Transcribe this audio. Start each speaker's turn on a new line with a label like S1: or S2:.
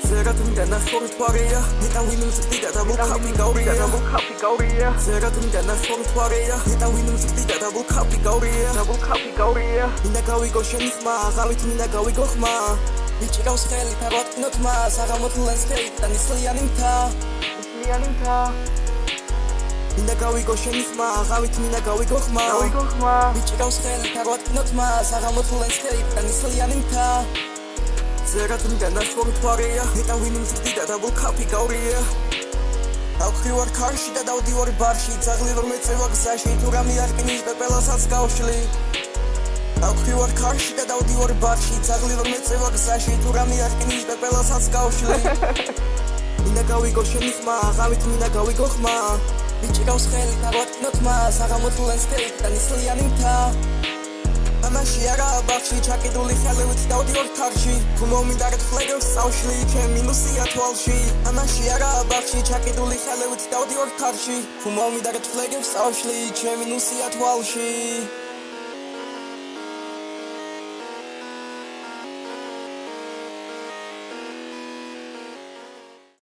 S1: ზერათმიდან ნახორი თვარეა ნეტა ვინმზრდიდა და ვულქაფი გაურია ზერათმიდან ნახორი თვარეა ნეტა ვინმზრდიდა და ვულქაფი გაურია მინდა გავიგო შენი ხმა აღავით მინდა გავიგო ხმა მიჭირავს ხელი თავატკინოთ მას აღამოთლ ლენსკეიპ და ნისლიანი მთა მინდა გავიგო შენი ხმა აღავით მინდა გავიგო ხმა მიჭირავს ხელი თავატკინოთ მას აღამოთლ ლენსკეიპ და ნისლიანი მთა ზერათმიდან ნახორი თვარეა ნეტა ვინმზრდიდა და ვულქაფი გაურია დავხრივარ ქარში და დავდივარ ბარში ძაღლი რომ ეწევა გზაში თუ რამე არ კინის პეპელასაც გავშლი დავხრივარ ქარში და დავდივარ ბარში ძაღლი რომ ეწევა გზაში თუ რამე არ კინის პეპელასაც გავშლი მინდა გავიგო შენი ხმა აღავით მინდა გავიგო ხმა მიჭირავს ხელი თავატკინოთ მას აღამოთლ ლენსკეიპ და ნისლიანი მთა ამაში არაა ბახში ჩაკიდული ხელივით დავდივარ თარში თუ მომინდა გხლეგებს წავშლი ჩემ მინუსია თვალში ამაში არაა ბახში ჩაკიდული ხელივით დავდივარ თარში თუ მომინდა გხლეგებს წავშლი ჩემ მინუსია თვალში